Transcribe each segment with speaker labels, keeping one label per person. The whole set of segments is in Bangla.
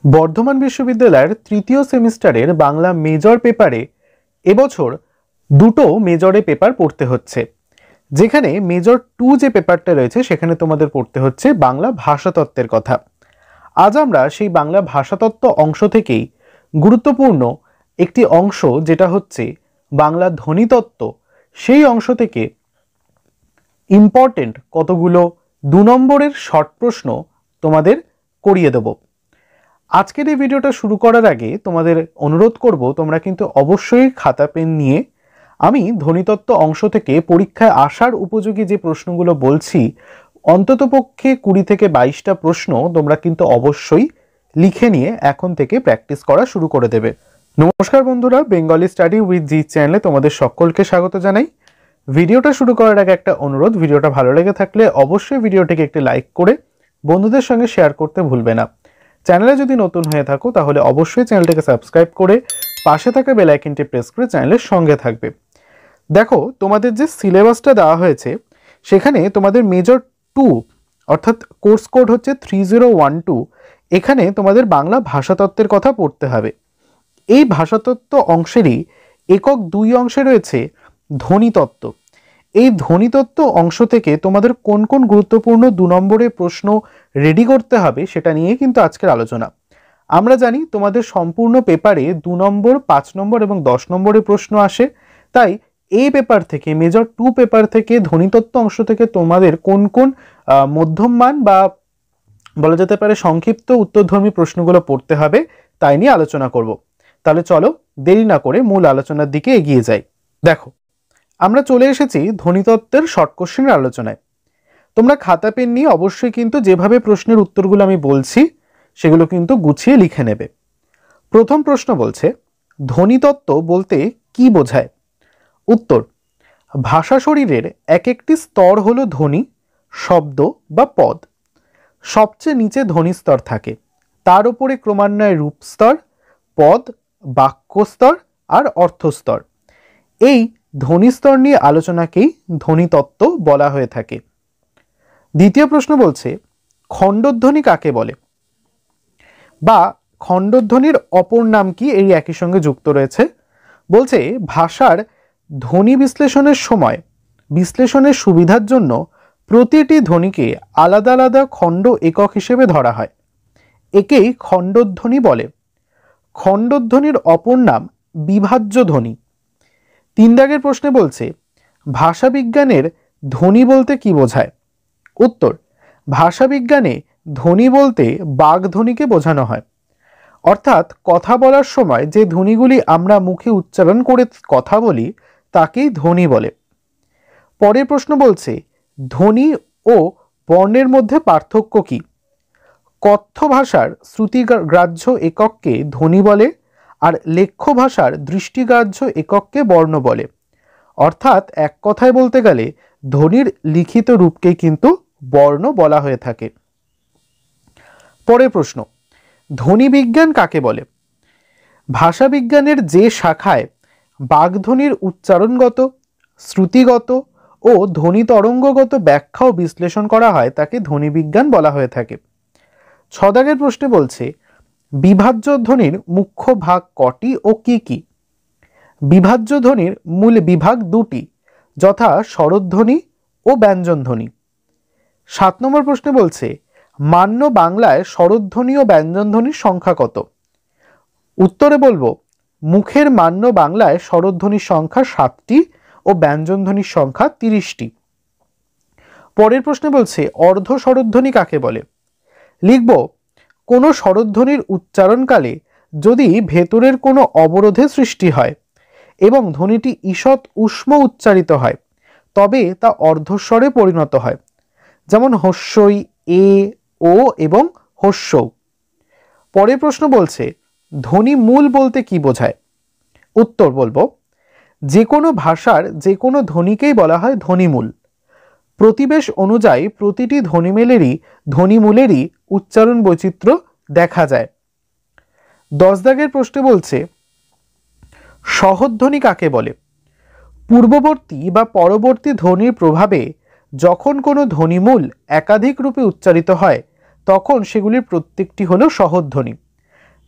Speaker 1: বর্ধমান বিশ্ববিদ্যালয়ের তৃতীয় সেমিস্টারের বাংলা মেজর পেপারে এবছর দুটো মেজরে পেপার পড়তে হচ্ছে, যেখানে মেজর 2 যে পেপারটা রয়েছে সেখানে তোমাদের পড়তে হচ্ছে বাংলা ভাষাতত্ত্বের কথা। আজ আমরা সেই বাংলা ভাষাতত্ত্ব অংশ থেকেই গুরুত্বপূর্ণ একটি অংশ, যেটা হচ্ছে বাংলা ধ্বনিতত্ত্ব, সেই অংশ থেকে ইম্পর্টেন্ট কতগুলো 2 নম্বরের শর্ট প্রশ্ন তোমাদের করিয়ে দেব। আজকের এই ভিডিওটা শুরু করার আগে তোমাদের অনুরোধ করব, তোমরা কিন্তু অবশ্যই খাতা পেন নিয়ে আমি ধ্বনিতত্ত্ব অংশ থেকে পরীক্ষায় আসার উপযোগী যে প্রশ্নগুলো বলছি, অন্ততপক্ষে 20 থেকে 22টা প্রশ্ন তোমরা কিন্তু অবশ্যই লিখে নিয়ে এখন থেকে প্র্যাকটিস করা শুরু করে দেবে। নমস্কার বন্ধুরা, বেঙ্গলি স্টাডি উইথ জি চ্যানেলে তোমাদের সকলকে স্বাগত জানাই। ভিডিওটা শুরু করার আগে একটা অনুরোধ, ভিডিওটা ভালো লেগে থাকলে অবশ্যই ভিডিওটিকে একটি লাইক করে বন্ধুদের সঙ্গে শেয়ার করতে ভুলবে না। চ্যানেলে যদি নতুন হয়ে থাকো তাহলে অবশ্যই চ্যানেলটিকে সাবস্ক্রাইব করে পাশে থাকা বেল আইকনটি প্রেস করে চ্যানেলের সঙ্গে থাকবে। দেখো, তোমাদের যে সিলেবাসটা দেওয়া হয়েছে সেখানে তোমাদের মেজর 2 অর্থাৎ কোর্স কোড হচ্ছে 3012, এখানে তোমাদের বাংলা ভাষাতত্ত্বের কথা পড়তে হবে। এই ভাষাতত্ত্ব অংশেরই একক 2 অংশে রয়েছে ধ্বনিতত্ত্ব। এই ধ্বনিতত্ত্ব অংশ থেকে তোমাদের কোন কোন গুরুত্বপূর্ণ 2 নম্বরের প্রশ্ন রেডি করতে হবে সেটা নিয়ে কিন্তু আজকের আলোচনা। আমরা জানি তোমাদের সম্পূর্ণ পেপারে 2 নম্বর, 5 নম্বর এবং 10 নম্বরের প্রশ্ন আসে, তাই এই পেপার থেকে মেজর 2 পেপার থেকে ধ্বনিতত্ত্ব অংশ থেকে তোমাদের কোন কোন মধ্যম মান বা বলা যেতে পারে সংক্ষিপ্ত উত্তরধর্মী প্রশ্নগুলো পড়তে হবে তাই নিয়ে আলোচনা করব। তাহলে চলো দেরি না করে মূল আলোচনার দিকে এগিয়ে যাই। দেখো, আমরা চলে এসেছি ধ্বনিতত্ত্বের শর্ট কোশ্চেনের আলোচনায়। তোমরা খাতা পেন নিয়ে অবশ্যই কিন্তু যেভাবে প্রশ্নের উত্তরগুলো আমি বলছি সেগুলো কিন্তু গুছিয়ে লিখে নেবে। প্রথম প্রশ্ন বলছে, ধ্বনিতত্ত্ব বলতে কি বোঝায়? উত্তর, ভাষা শরীরের এক একটি স্তর হলো ধ্বনি, শব্দ বা পদ। সবচেয়ে নিচে ধ্বনি স্তর থাকে, তার উপরে ক্রমান্বয়ে রূপ স্তর, পদ, বাক্য স্তর আর অর্থস্তর। এই ধ্বনি স্তর নিয়ে আলোচনাকেই ধ্বনিতত্ত্ব বলা হয়ে থাকে। দ্বিতীয় প্রশ্ন বলছে, খণ্ডধ্বনি কাকে বলে বা খণ্ডধ্বনির অপর নাম কি? এই একই সঙ্গে যুক্ত রয়েছে। বলছে, ভাষার ধ্বনি বিশ্লেষণের সময় বিশ্লেষণের সুবিধার জন্য প্রতিটি ধ্বনিকে আলাদা আলাদা খণ্ড একক হিসেবে ধরা হয়, একেই খণ্ডধ্বনি বলে। খণ্ডধ্বনির অপর নাম বিভাজ্য ধ্বনি। 3 দাগের প্রশ্নে বলছে, ভাষাবিজ্ঞানের ধ্বনি বলতে কি বোঝায়? উত্তর, ভাষাবিজ্ঞানে ধ্বনি বলতে বাগধ্বনিকে বোঝানো হয়, অর্থাৎ কথা বলার সময় যে ধ্বনিগুলি আমরা মুখে উচ্চারণ করে কথা বলি তাকেই ধ্বনি বলে। পরের প্রশ্ন বলছে, ধ্বনি ও বর্ণের মধ্যে পার্থক্য কি? কথ্য ভাষার শ্রুতিগ্রাহ্য একককে ধ্বনি বলে, আর লেখ্য ভাষার দৃষ্টিগ্রাহ্য একককে বর্ণ বলে। অর্থাৎ এক কথায় বলতে গেলে ধ্বনির লিখিত রূপকে কিন্তু বর্ণ বলা হয়ে থাকে। পরের প্রশ্ন, ধ্বনি বিজ্ঞান কাকে বলে? ভাষাবিজ্ঞানের যে শাখায় বাগধ্বনির উচ্চারণগত, শ্রুতিগত ও ধ্বনি তরঙ্গগত ব্যাখ্যা ও বিশ্লেষণ করা হয় তাকে ধ্বনি বিজ্ঞান বলা হয়ে থাকে। 6 দাগের প্রশ্নে বলছে, বিভাজ্য ধ্বনির মুখ্য ভাগ কটি ও কি কি? বিভাজ্য ধ্বনির মূল বিভাগ 2টি, যথা স্বরধ্বনি ও ব্যঞ্জনধ্বনি। 7 নম্বর প্রশ্নে বলছে, মান্য বাংলায় স্বরধ্বনি ও ব্যঞ্জনধ্বনির সংখ্যা কত? উত্তরে বলবো, মুখের মান্য বাংলায় স্বরধ্বনির সংখ্যা 7টি ও ব্যঞ্জনধ্বনির সংখ্যা 30টি। পরের প্রশ্নে বলছে, অর্ধ স্বরধ্বনি কাকে বলে? লিখব, কোনো স্বরধ্বনির উচ্চারণকালে যদি ভেতরের কোনো অবরোধের সৃষ্টি হয় এবং ধ্বনিটি ঈষৎ উষ্ম উচ্চারিত হয় তবে তা অর্ধস্বরে পরিণত হয়, যেমন হস্যই, এ, ও এবং হস্যৌ। পরের প্রশ্ন বলছে, ধ্বনি মূল বলতে কি বোঝায়? উত্তর বলবো, যে কোনো ভাষার যে কোনো ধ্বনিকেই বলা হয় ধ্বনিমূল। প্রতিবেশ অনুযায়ী প্রতিটি ধ্বনিমূলেরই উচ্চারণ বৈচিত্র্য দেখা যায়। 10 দাগের প্রশ্নে বলছে, সহধ্বনি কাকে বলে? পূর্ববর্তী বা পরবর্তী ধ্বনির প্রভাবে যখন কোনো ধ্বনিমূল একাধিক রূপে উচ্চারিত হয় তখন সেগুলির প্রত্যেকটি হলো সহধ্বনি।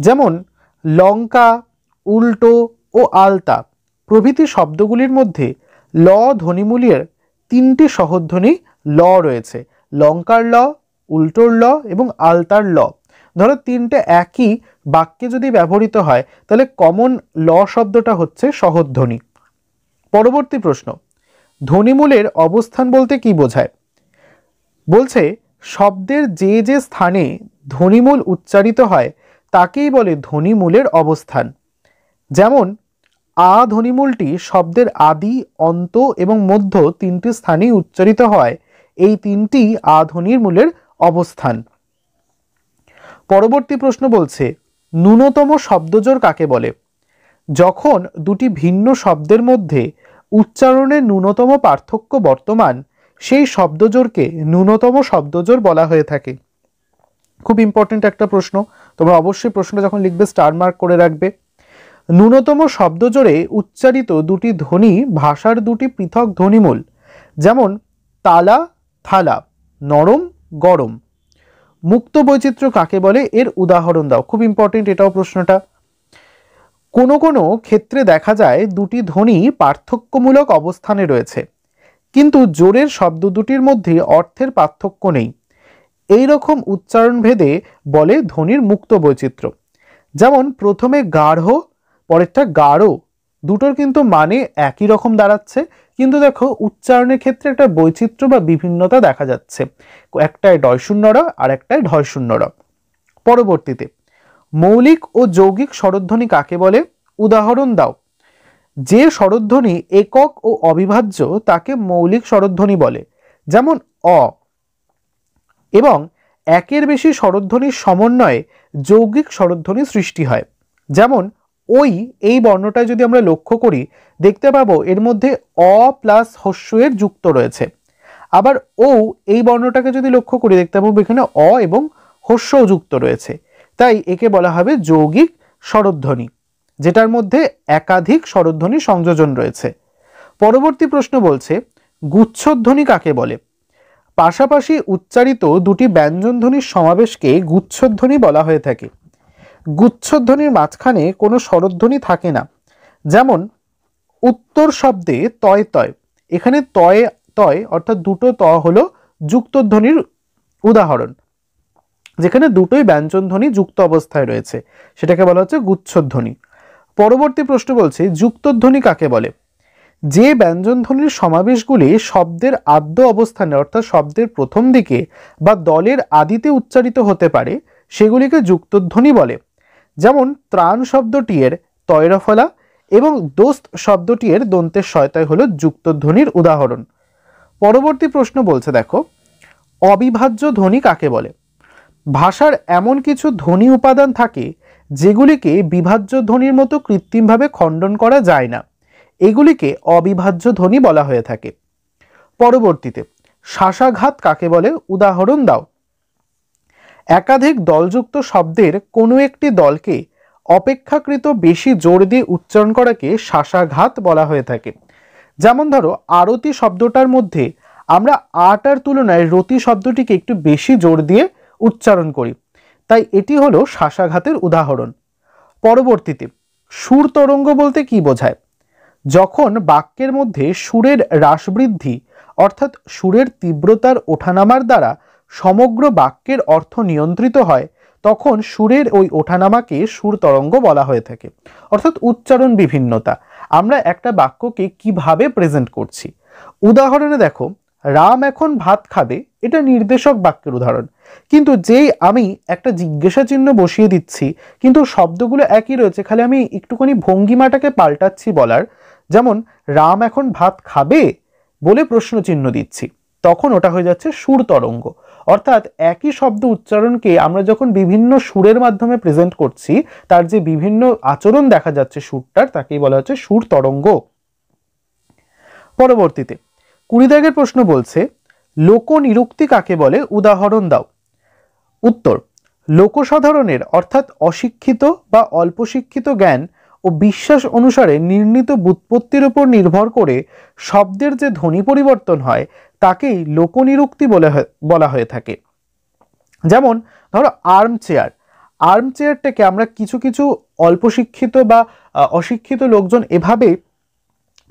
Speaker 1: যেমন লঙ্কা, উল্টো ও আলতা প্রভৃতি শব্দগুলির মধ্যে ল ধ্বনিমূলের তিনটি সহধ্বনি ল রয়েছে, লঙ্কার ল, উল্টোর ল এবং আলতার ল। ধরো তিনটে একই বাক্যে যদি ব্যবহৃত হয় তাহলে কমন ল শব্দটা হচ্ছে সহধ্বনি। পরবর্তী প্রশ্ন, ধ্বনিমূলের অবস্থান বলতে কি বোঝায়? বলছে শব্দের যে যে স্থানে ধ্বনিমূল উচ্চারিত হয় তাকেই বলে ধ্বনিমূলের অবস্থান। যেমন আ ধ্বনিমূলটি শব্দের আদি, অন্ত এবং মধ্য তিনটি স্থানেই উচ্চারিত হয়, এই তিনটি আ ধ্বনির মূলের অবস্থান। পরবর্তী প্রশ্ন বলছে ন্যূনতম শব্দজোড় কাকে বলে? যখন দুটি ভিন্ন শব্দের মধ্যে উচ্চারণের ন্যূনতম পার্থক্য বর্তমান সেই শব্দজোড়কে ন্যূনতম শব্দজোড় বলা হয়ে থাকে। খুব ইম্পর্টেন্ট একটা প্রশ্ন, তোমরা অবশ্যই প্রশ্নটা যখন লিখবে স্টার মার্ক করে রাখবে। ন্যূনতম শব্দজোড়ে উচ্চারিত দুটি ধ্বনি ভাষার দুটি পৃথক ধ্বনিমূল, যেমন তালা, থালা, নরম, গরম। মুক্ত বৈচিত্র্য কাকে বলে? এর উদাহরণ দাও। খুব ইম্পর্টেন্ট এটাও প্রশ্নটা। কোনো কোনো ক্ষেত্রে দেখা যায় দুটি ধ্বনি পার্থক্যমূলক অবস্থানে রয়েছে, কিন্তু জোরের শব্দ দুটির মধ্যে অর্থের পার্থক্য নেই। এই রকম উচ্চারণ ভেদে বলে ধ্বনির মুক্ত বৈচিত্র্য। যেমন প্রথমে গাঢ়, পরেরটা গাঢ়, দুটোর কিন্তু মানে একই রকম দাঁড়াচ্ছে, কিন্তু দেখো উচ্চারণের ক্ষেত্রে একটা বৈচিত্র্য বা বিভিন্নতা দেখা যাচ্ছে, একটায় ডয় শূন্য র আর একটায় ঢয় শূন্য র। পরবর্তীতে মৌলিক ও যৌগিক স্বরধ্বনি কাকে বলে? উদাহরণ দাও। যে স্বরধ্বনি একক ও অবিভাজ্য তাকে মৌলিক স্বরধ্বনি বলে, যেমন অ। এবং একের বেশি স্বরধ্বনির সমন্বয়ে যৌগিক স্বরধ্বনি সৃষ্টি হয়, যেমন ওই, এই বর্ণটায় যদি আমরা লক্ষ্য করি দেখতে পাবো এর মধ্যে অ প্লাস হস্য এর যুক্ত রয়েছে। আবার ও, এই বর্ণটাকে যদি লক্ষ্য করি দেখতে পাবো এখানে অ এবং হস্য যুক্ত রয়েছে, তাই একে বলা হবে যৌগিক স্বরধ্বনি, যেটার মধ্যে একাধিক স্বরধ্বনি সংযোজন রয়েছে। পরবর্তী প্রশ্ন বলছে গুচ্ছধ্বনি কাকে বলে? পাশাপাশি উচ্চারিত দুটি ব্যঞ্জনধ্বনির সমাবেশকে গুচ্ছধ্বনি বলা হয়ে থাকে। গুচ্ছধ্বনির মাঝখানে কোনো স্বরধ্বনি থাকে না, যেমন উত্তর শব্দে তয় তয়, এখানে তয় তয় অর্থাৎ দুটো ত হলো যুক্তধ্বনির উদাহরণ, যেখানে দুটোই ব্যঞ্জনধ্বনি যুক্ত অবস্থায় রয়েছে, সেটাকে বলা হচ্ছে গুচ্ছধ্বনি। পরবর্তী প্রশ্ন বলছে যুক্তধ্বনি কাকে বলে? যে ব্যঞ্জনধ্বনির সমাবেশগুলি শব্দের আদ্য অবস্থানে অর্থাৎ শব্দের প্রথম দিকে বা দলের আদিতে উচ্চারিত হতে পারে সেগুলিকে যুক্তধ্বনি বলে। যেমন ত্রাণ শব্দটি এর তয়রফলা এবং দোস্ত শব্দটি এর দন্তের শয়তায় হলো যুক্তধ্বনির উদাহরণ। পরবর্তী প্রশ্ন বলছে দেখো অবিভাজ্য ধ্বনি কাকে বলে? ভাষার এমন কিছু ধ্বনি উপাদান থাকে যেগুলিকে বিভাজ্য ধ্বনির মতো কৃত্রিমভাবে খণ্ডন করা যায় না, এগুলিকে অবিভাজ্য ধ্বনি বলা হয়ে থাকে। পরবর্তীতে শ্বাসাঘাত কাকে বলে? উদাহরণ দাও। একাধিক দলযুক্ত শব্দের কোনো একটি দলকে অপেক্ষাকৃত বেশি জোর দিয়ে উচ্চারণ করাকে শ্বাসাঘাত বলা হয়ে থাকে। যেমন ধরো আরতি শব্দটার মধ্যে আমরা আটার তুলনায় রতি শব্দটিকে একটু বেশি জোর দিয়ে উচ্চারণ করি, তাই এটি হলো শ্বাসাঘাতের উদাহরণ। পরবর্তীতে সুর তরঙ্গ বলতে কি বোঝায়? যখন বাক্যের মধ্যে সুরের হ্রাস বৃদ্ধি অর্থাৎ সুরের তীব্রতার ওঠানামার দ্বারা সমগ্র বাক্যের অর্থ নিয়ন্ত্রিত হয় তখন সুরের ওই ওঠানামাকে সুর তরঙ্গ বলা হয়ে থাকে। অর্থাৎ উচ্চারণ বিভিন্নতা, আমরা একটা বাক্যকে কিভাবে প্রেজেন্ট করছি। উদাহরণে দেখো রাম এখন ভাত খাবে, এটা নির্দেশক বাক্যের উদাহরণ, কিন্তু যেই আমি একটা জিজ্ঞাসা চিহ্ন বসিয়ে দিচ্ছি কিন্তু শব্দগুলো একই রয়েছে, খালি আমি একটুখানি ভঙ্গিমাটাকে পাল্টাচ্ছি বলার, যেমন রাম এখন ভাত খাবে বলে প্রশ্ন চিহ্ন দিচ্ছি, তখন ওটা হয়ে যাচ্ছে সুর তরঙ্গ। অর্থাৎ একই শব্দ উচ্চারণকে আমরা যখন বিভিন্ন সুরের মাধ্যমে প্রেজেন্ট করছি তার যে বিভিন্ন আচরণ দেখা যাচ্ছে সুরটার, তাকেই বলা হচ্ছে সুর তরঙ্গ। পরবর্তীতে 20 দাগের প্রশ্ন বলছে লোকনিরুক্তি কাকে বলে? উদাহরণ দাও। উত্তর লোকসাধারণের অর্থাৎ অশিক্ষিত বা অল্প শিক্ষিত জ্ঞান ও বিশ্বাস অনুসারে নির্ণীত ব্যুৎপত্তির উপর নির্ভর করে শব্দের যে ধ্বনি পরিবর্তন হয় তাকেই লোকনিরুক্তি বলা হয়ে থাকে। যেমন ধরো আর্ম চেয়ার, আর্ম চেয়ারটাকে আমরা কিছু কিছু অল্প শিক্ষিত বা অশিক্ষিত লোকজন এভাবে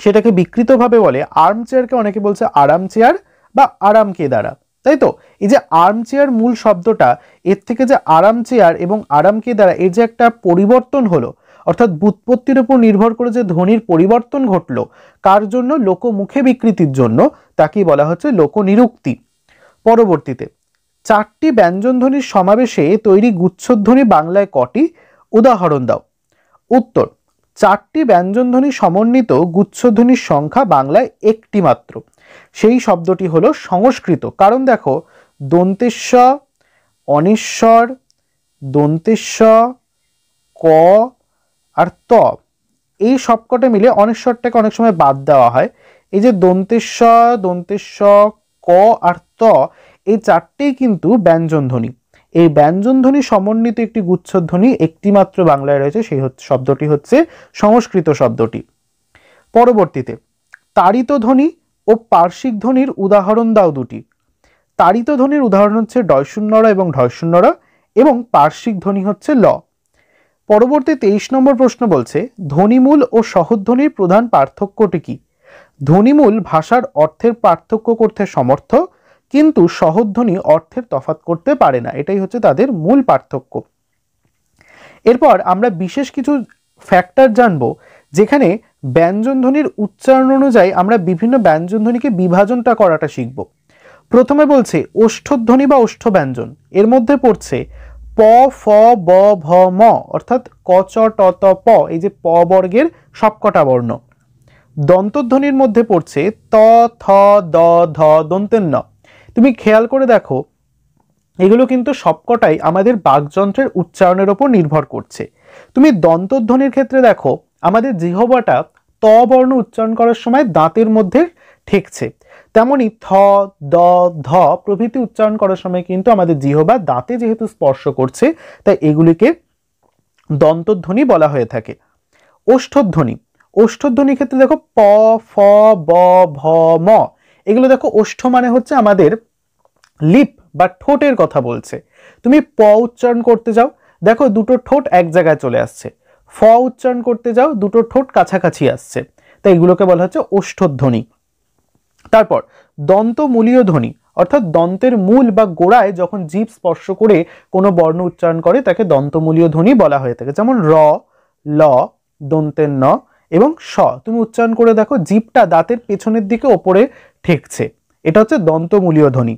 Speaker 1: সেটাকে বিকৃতভাবে বলে। আর্ম চেয়ারকে অনেকে বলছে আরাম চেয়ার বা আরাম কেদারা, তাই তো? এই যে আর্ম চেয়ার মূল শব্দটা, এর থেকে যে আরাম চেয়ার এবং আরাম কেদারা এর যে একটা পরিবর্তন হলো, অর্থাৎ ব্যুৎপত্তির উপর নির্ভর করে যে ধ্বনির পরিবর্তন ঘটলো, কার জন্য? লোকমুখে বিকৃতির জন্য, তাকেই বলা হচ্ছে লোকনিরুক্তি। পরবর্তীতে, 4টি ব্যঞ্জনধ্বনির সমাবেশে তৈরি গুচ্ছধ্বনি বাংলায় কটি? উদাহরণ দাও। উত্তর, 4টি ব্যঞ্জনধ্বনি সমন্বিত গুচ্ছধ্বনির সংখ্যা বাংলায় একটি মাত্র। সেই শব্দটি হলো সংস্কৃত। কারণ দেখো, দন্তেশ্ব, অনিশ্বর, দন্তেশ্ব, ক আর ত, এই সবকটা মিলে অনিশ্বরটাকে অনেক সময় বাদ দেওয়া হয়। এই যে দন্তেশ্ব, দন্তেশ্ব, ক আর ত, এই 4টেই কিন্তু ব্যঞ্জনধ্বনি। এই ব্যঞ্জনধ্বনি সমন্বিত একটি গুচ্ছধ্বনি একটি মাত্র বাংলায় রয়েছে, সেই শব্দটি হচ্ছে সংস্কৃত শব্দটি। পরবর্তীতে, তাড়িত ধ্বনি ও পার্শ্বিক ধ্বনির উদাহরণ দাও দুটি। তাড়িত ধ্বনির উদাহরণ হচ্ছে ডয়শূন্য এবং ঢয়শূন্য এবং পার্শ্বিক ধ্বনি হচ্ছে ল। পরবর্তী 23 নম্বর প্রশ্ন বলছে, ধ্বনিমূল ও সহধ্বনির প্রধান পার্থক্যটি কি? ধ্বনিমূল ভাষার অর্থের পার্থক্য করতে সমর্থ, কিন্তু সহধ্বনি অর্থের তফাৎ করতে পারে না, এটাই হচ্ছে তাদের মূল পার্থক্য। এরপর আমরা বিশেষ কিছু ফ্যাক্টর জানবো, যেখানে ব্যঞ্জনধ্বনির উচ্চারণ অনুযায়ী আমরা বিভিন্ন ব্যঞ্জনধ্বনিকে বিভাজনটা করাটা শিখব। প্রথমে বলছে ওষ্ঠধ্বনি বা ওষ্ঠ ব্যঞ্জন, এর মধ্যে পড়ছে প, ফ, ব, ভ, ম, অর্থাৎ ক, চ, ট, ত, প, এই যে প বর্গের সবকটা বর্ণ। দন্তধ্বনির মধ্যে পড়ছে ত, থ, দ, ধ, দন্তের ন। তুমি খেয়াল করে দেখো, এগুলো কিন্তু সবকটাই আমাদের বাকযন্ত্রের উচ্চারণের ওপর নির্ভর করছে। তুমি দন্তধ্বনির ক্ষেত্রে দেখো, আমাদের জিহ্বাটা ত বর্ণ উচ্চারণ করার সময় দাঁতের মধ্যে ঠেকছে, তেমনি থ, দ, ধ প্রভৃতি উচ্চারণ করার সময় কিন্তু আমাদের জিহ্বা দাঁতে যেহেতু স্পর্শ করছে, তাই এগুলিকে দন্তধ্বনি বলা হয়ে থাকে। ওষ্ঠধ্বনি, ওষ্ঠধ্বনির ক্ষেত্রে দেখো প, ফ, ব, ভ, ম, এগুলো দেখো ওষ্ঠ মানে হচ্ছে আমাদের লিপ বা ঠোঁটের কথা বলছে। তুমি প উচ্চারণ করতে যাও, দেখো দুটো ঠোঁট এক জায়গায় চলে আসছে। ফ উচ্চারণ করতে যাও, দুটো ঠোঁট কাছাকাছি আসছে, তাই এগুলোকে বলা হচ্ছে ওষ্ঠধ্বনি। তারপর দন্তমূলীয় ধ্বনি, অর্থাৎ দন্তের মূল বা গোড়ায় যখন জিভ স্পর্শ করে কোনো বর্ণ উচ্চারণ করে তাকে দন্তমূলীয় ধ্বনি বলা হয়ে থাকে। যেমন র, ল, দন্তের ন এবং স, তুমি উচ্চারণ করে দেখো জিভটা দাঁতের পেছনের দিকে ওপরে ঠেকছে, এটা হচ্ছে দন্তমূলীয় ধ্বনি।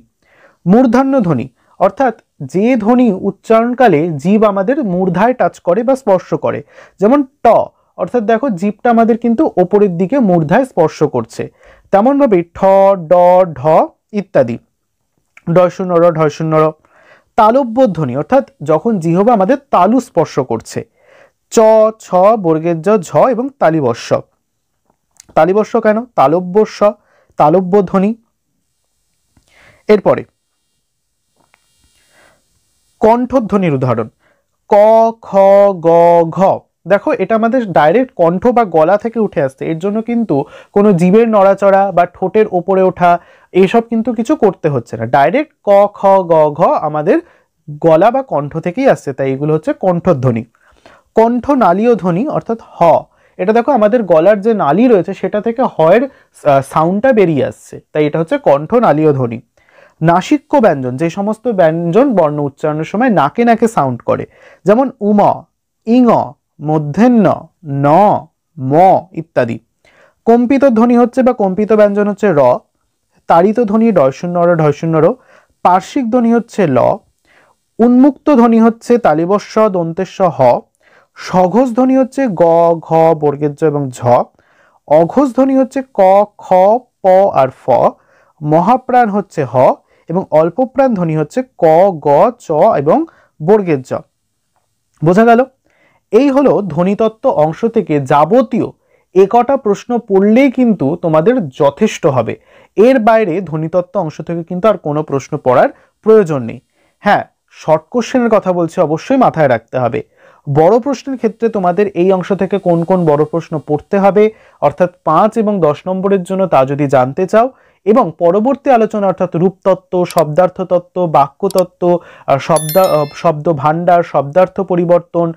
Speaker 1: মূর্ধন্য ধ্বনি, অর্থাৎ যে ধ্বনি উচ্চারণকালে জিভ আমাদের মূর্ধায় টাচ করে বা স্পর্শ করে। যেমন ট, অর্থাৎ দেখো জিভটা আমাদের কিন্তু ওপরের দিকে মূর্ধায় স্পর্শ করছে। তেমনভাবে ঠ, ড, ঢ ইত্যাদি। ডয়শূন্য র, ঢয়শূন্য র। তালব্য ধ্বনি, অর্থাৎ যখন জিহ্বা আমাদের তালু স্পর্শ করছে। চ, ছ, বর্গের জ, ঝ এবং তালিবস্য। তালিবস্য কেন? তালব্যস্য, তালব্য ধ্বনি। এরপরে কণ্ঠধ্বনির উদাহরণ ক, খ, গ, ঘ। দেখো এটা আমাদের ডাইরেক্ট কণ্ঠ বা গলা থেকে উঠে আসছে, এর জন্য কিন্তু কোনো জীবের নড়াচড়া বা ঠোঁটের ওপরে ওঠা এইসব কিন্তু কিছু করতে হচ্ছে না, ডাইরেক্ট ক, খ, গ, ঘ আমাদের গলা বা কণ্ঠ থেকেই আসছে, তাই এগুলো হচ্ছে কণ্ঠধ্বনি। কণ্ঠনালীয় ধ্বনি অর্থাৎ হ, এটা দেখো আমাদের গলার যে নালী রয়েছে সেটা থেকে হয়ের সাউন্ডটা বেরিয়ে আসছে, তাই এটা হচ্ছে কণ্ঠনালীয় ধ্বনি। নাসিক্য ব্যঞ্জন, যে সমস্ত ব্যঞ্জন বর্ণ উচ্চারণের সময় নাকে নাকে সাউন্ড করে, যেমন উম, ইং, মধ্যাহ্ন, ন, ম ইত্যাদি। কম্পিত ধ্বনি হচ্ছে বা কম্পিত ব্যঞ্জন হচ্ছে র। তাড়িত ধ্বনি ডয়শূন্য র, ঢয়শূন্য র। পার্শ্বিক ধ্বনি হচ্ছে ল। উন্মুক্ত ধ্বনি হচ্ছে তালিবস্য, দন্তেশ্ব, হ। সঘোষ ধ্বনি হচ্ছে গ, ঘ, বর্গের জ এবং ঝ। অঘোষ ধ্বনি হচ্ছে ক, খ, প আর ফ। মহাপ্রাণ হচ্ছে হ এবং অল্পপ্রাণ ধ্বনি হচ্ছে ক, গ, চ এবং বর্গের জ। বোঝা গেল? এই হলো ধ্বনিতত্ত্ব অংশ থেকে যাবতীয় একটা প্রশ্ন পড়লেই কিন্তু তোমাদের যথেষ্ট হবে। এর বাইরে ধ্বনিতত্ত্ব অংশ থেকে কিন্তু আর কোনো প্রশ্ন পড়ার প্রয়োজন নেই। হ্যাঁ, শর্ট কোশ্চেনের কথা বলছি, অবশ্যই মাথায় রাখতে হবে। বড় প্রশ্নের ক্ষেত্রে তোমাদের এই অংশ থেকে কোন কোন বড় প্রশ্ন পড়তে হবে, অর্থাৎ 5 এবং 10 নম্বরের জন্য, তা যদি জানতে চাও এবং পরবর্তী আলোচনা অর্থাৎ রূপতত্ত্ব, শব্দার্থতত্ত্ব, বাক্যতত্ত্ব, শব্দ ভাণ্ডার, শব্দার্থ পরিবর্তন,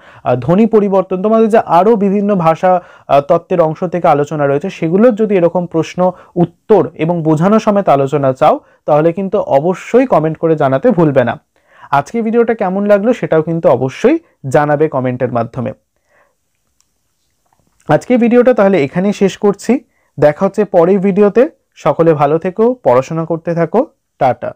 Speaker 1: ধ্বনি পরিবর্তন, তোমাদের যে আরও বিভিন্ন ভাষা তত্ত্বের অংশ থেকে আলোচনা রয়েছে সেগুলোর যদি এরকম প্রশ্ন উত্তর এবং বোঝানো সমেত আলোচনা চাও তাহলে কিন্তু অবশ্যই কমেন্ট করে জানাতে ভুলবে না। আজকে ভিডিওটা কেমন লাগলো সেটাও কিন্তু অবশ্যই জানাবে কমেন্টের মাধ্যমে। আজকে ভিডিওটা তাহলে এখানেই শেষ করছি। দেখা হচ্ছে পরের ভিডিওতে। সকলে ভালো থেকো, পড়াশোনা করতে থাকো। টাটা।